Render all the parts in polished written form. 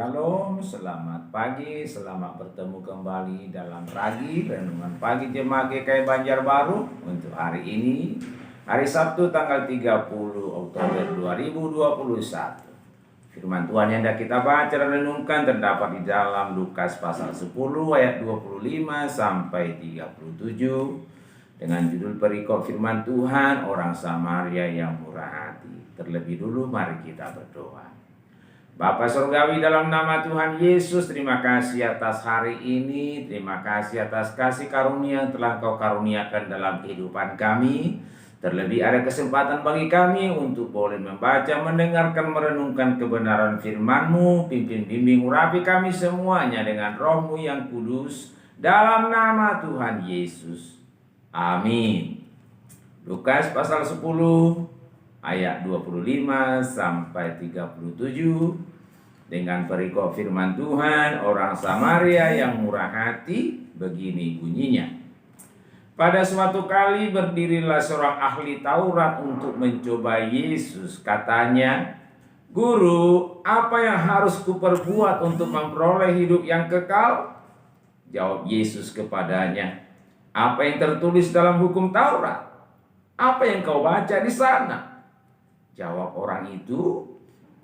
Shalom, selamat pagi, selamat bertemu kembali dalam Ragi Renungan Pagi Jemaat GKI Banjarbaru untuk hari ini, hari Sabtu tanggal 30 Oktober 2021. Firman Tuhan yang hendak kita baca dan renungkan terdapat di dalam Lukas pasal 10 ayat 25 sampai 37 dengan judul perikop firman Tuhan orang Samaria yang murah hati. Terlebih dulu mari kita berdoa. Bapa Surgawi, dalam nama Tuhan Yesus, terima kasih atas hari ini. Terima kasih atas kasih karunia yang telah Kau karuniakan dalam kehidupan kami. Terlebih ada kesempatan bagi kami untuk boleh membaca, mendengarkan, merenungkan kebenaran firman-Mu. Pimpin, bimbing, urapi kami semuanya dengan Roh-Mu yang kudus. Dalam nama Tuhan Yesus. Amin. Lukas pasal 10 ayat 25 sampai 37 dengan perikop firman Tuhan orang Samaria yang murah hati, begini bunyinya. Pada suatu kali berdirilah seorang ahli Taurat untuk mencoba Yesus. Katanya, "Guru, apa yang harus kuperbuat untuk memperoleh hidup yang kekal?" Jawab Yesus kepadanya, "Apa yang tertulis dalam hukum Taurat? Apa yang kau baca di sana?" Jawab orang itu,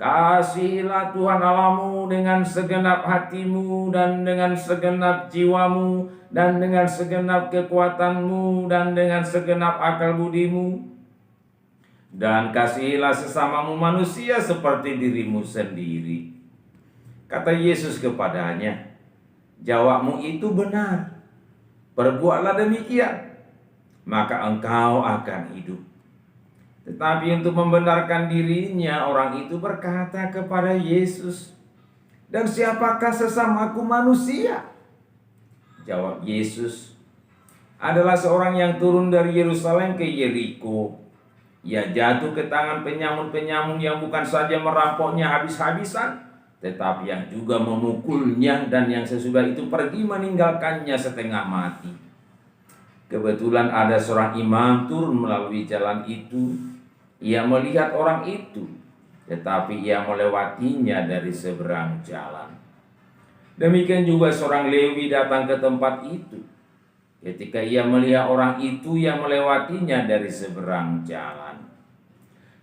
"Kasihilah Tuhan Allahmu dengan segenap hatimu dan dengan segenap jiwamu dan dengan segenap kekuatanmu dan dengan segenap akal budimu. Dan kasihilah sesamamu manusia seperti dirimu sendiri." Kata Yesus kepadanya, "Jawabmu itu benar. Perbuatlah demikian, maka engkau akan hidup." Tetapi untuk membenarkan dirinya, orang itu berkata kepada Yesus, "Dan siapakah sesamaku manusia?" Jawab Yesus, "Adalah seorang yang turun dari Yerusalem ke Yeriko. Ia jatuh ke tangan penyamun-penyamun yang bukan saja merampoknya habis-habisan, tetapi yang juga memukulnya, dan yang sesudah itu pergi meninggalkannya setengah mati. Kebetulan ada seorang imam turun melalui jalan itu. Ia melihat orang itu, tetapi ia melewatinya dari seberang jalan. Demikian juga seorang Lewi datang ke tempat itu. Ketika ia melihat orang itu, ia melewatinya dari seberang jalan.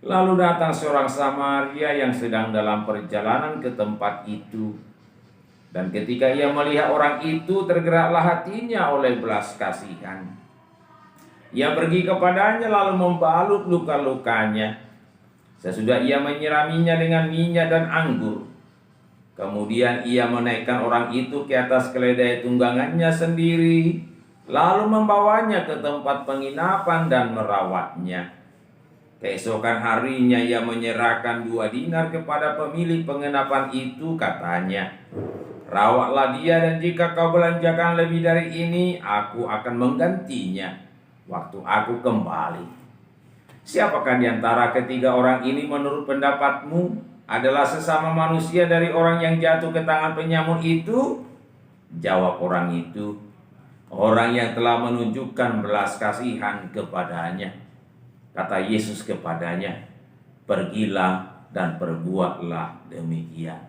Lalu datang seorang Samaria yang sedang dalam perjalanan ke tempat itu. Dan ketika ia melihat orang itu, tergeraklah hatinya oleh belas kasihan. Ia pergi kepadanya lalu membalut luka-lukanya. Sesudah ia menyiraminya dengan minyak dan anggur. Kemudian ia menaikkan orang itu ke atas keledai tunggangannya sendiri, lalu membawanya ke tempat penginapan dan merawatnya. Keesokan harinya ia menyerahkan 2 dinar kepada pemilik penginapan itu, katanya, "Rawatlah dia, dan jika kau belanjakan lebih dari ini, aku akan menggantinya waktu aku kembali." Siapakah di antara ketiga orang ini menurut pendapatmu adalah sesama manusia dari orang yang jatuh ke tangan penyamun itu? Jawab orang itu, "Orang yang telah menunjukkan belas kasihan kepadanya." Kata Yesus kepadanya, "Pergilah dan perbuatlah demikian."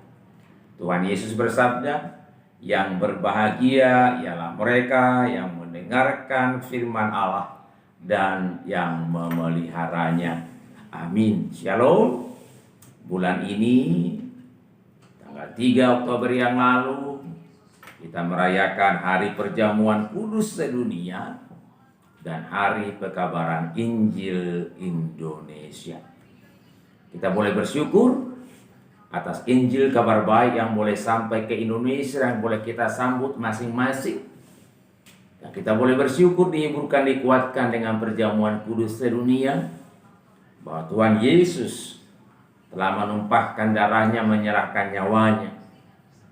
Tuhan Yesus bersabda, "Yang berbahagia ialah mereka yang mendengarkan firman Allah dan yang memeliharanya." Amin. Shalom. Bulan ini, tanggal 3 Oktober yang lalu, kita merayakan Hari Perjamuan Kudus Sedunia dan Hari Pekabaran Injil Indonesia. Kita boleh bersyukur atas Injil kabar baik yang boleh sampai ke Indonesia dan boleh kita sambut masing-masing. Dan kita boleh bersyukur, dihiburkan, dikuatkan dengan perjamuan kudus sedunia, bahwa Tuhan Yesus telah menumpahkan darahnya, menyerahkan nyawanya,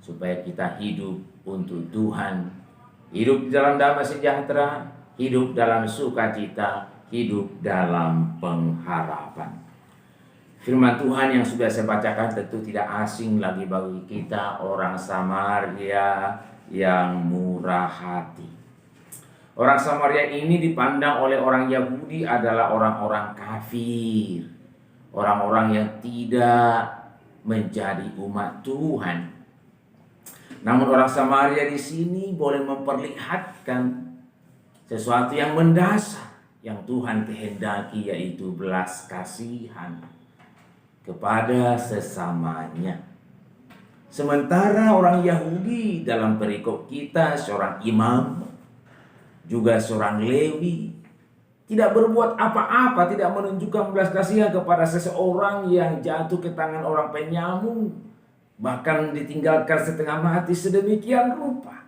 supaya kita hidup untuk Tuhan, hidup dalam damai sejahtera, hidup dalam sukacita, hidup dalam pengharapan. Firman Tuhan yang sudah saya bacakan tentu tidak asing lagi bagi kita, orang Samaria yang murah hati. Orang Samaria ini dipandang oleh orang Yahudi adalah orang-orang kafir, orang-orang yang tidak menjadi umat Tuhan. Namun orang Samaria di sini boleh memperlihatkan sesuatu yang mendasar yang Tuhan kehendaki, yaitu belas kasihan kepada sesamanya. Sementara orang Yahudi dalam perikop kita, seorang imam, juga seorang Lewi, tidak berbuat apa-apa, tidak menunjukkan belas kasihan kepada seseorang yang jatuh ke tangan orang penyamung, bahkan ditinggalkan setengah mati sedemikian rupa.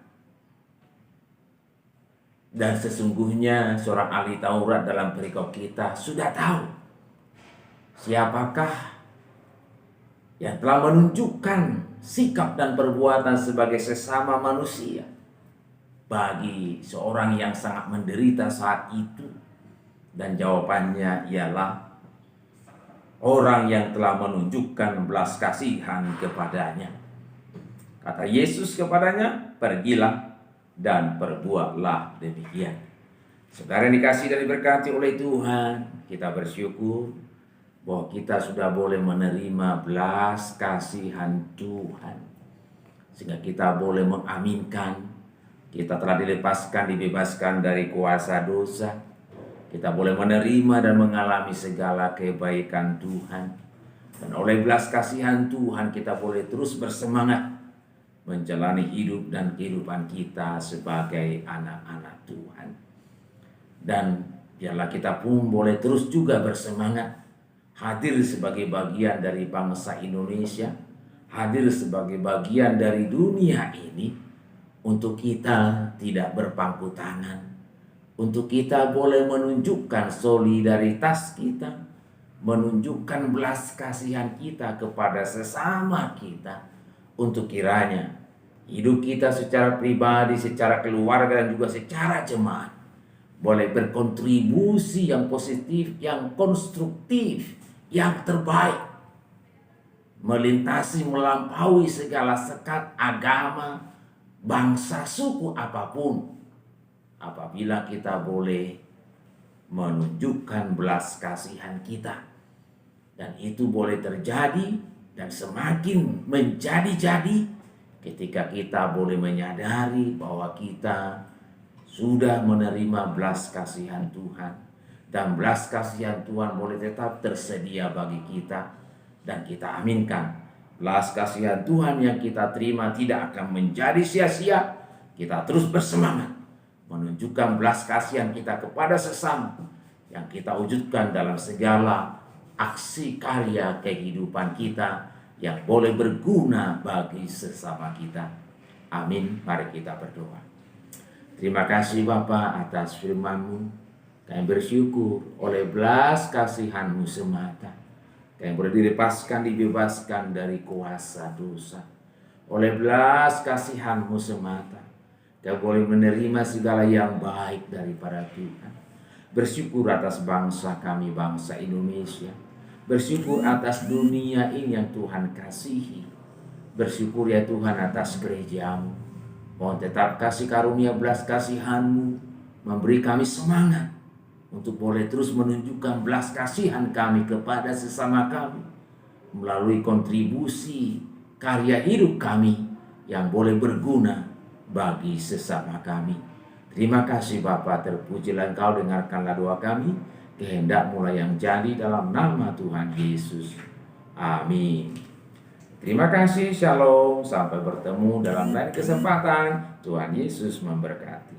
Dan sesungguhnya seorang ahli Taurat dalam perikop kita sudah tahu siapakah yang telah menunjukkan sikap dan perbuatan sebagai sesama manusia bagi seorang yang sangat menderita saat itu. Dan jawabannya ialah orang yang telah menunjukkan belas kasihan kepadanya. Kata Yesus kepadanya, pergilah dan perbuatlah demikian. Saudara yang dikasihi dan diberkati oleh Tuhan, kita bersyukur bahwa kita sudah boleh menerima belas kasihan Tuhan, sehingga kita boleh mengaminkan kita telah dilepaskan, dibebaskan dari kuasa dosa. Kita boleh menerima dan mengalami segala kebaikan Tuhan, dan oleh belas kasihan Tuhan kita boleh terus bersemangat menjalani hidup dan kehidupan kita sebagai anak-anak Tuhan. Dan biarlah kita pun boleh terus juga bersemangat hadir sebagai bagian dari bangsa Indonesia, hadir sebagai bagian dari dunia ini, untuk kita tidak berpangku tangan, untuk kita boleh menunjukkan solidaritas kita, menunjukkan belas kasihan kita kepada sesama kita, untuk kiranya hidup kita secara pribadi, secara keluarga, dan juga secara jemaat boleh berkontribusi yang positif, yang konstruktif, yang terbaik, melintasi, melampaui segala sekat agama, bangsa, suku apapun, apabila kita boleh menunjukkan belas kasihan kita. Dan itu boleh terjadi dan semakin menjadi-jadi ketika kita boleh menyadari bahwa kita sudah menerima belas kasihan Tuhan, dan belas kasihan Tuhan boleh tetap tersedia bagi kita, dan kita aminkan belas kasihan Tuhan yang kita terima tidak akan menjadi sia-sia. Kita terus bersemangat menunjukkan belas kasihan kita kepada sesama, yang kita wujudkan dalam segala aksi karya kehidupan kita yang boleh berguna bagi sesama kita. Amin. Mari kita berdoa. Terima kasih Bapa atas firman-Mu. Kami bersyukur oleh belas kasihan-Mu semata kami boleh dilepaskan, dibebaskan dari kuasa dosa. Oleh belas kasihan-Mu semata kami boleh menerima segala yang baik daripada Tuhan. Bersyukur atas bangsa kami, bangsa Indonesia. Bersyukur atas dunia ini yang Tuhan kasihi. Bersyukur ya Tuhan atas gereja-Mu. Mohon tetap kasih karunia belas kasihan-Mu memberi kami semangat untuk boleh terus menunjukkan belas kasihan kami kepada sesama kami melalui kontribusi karya hidup kami yang boleh berguna bagi sesama kami. Terima kasih Bapa, terpujilah Engkau, dengarkanlah doa kami. Kehendak-Mu lah yang jadi, dalam nama Tuhan Yesus. Amin. Terima kasih, shalom. Sampai bertemu dalam lain kesempatan. Tuhan Yesus memberkati.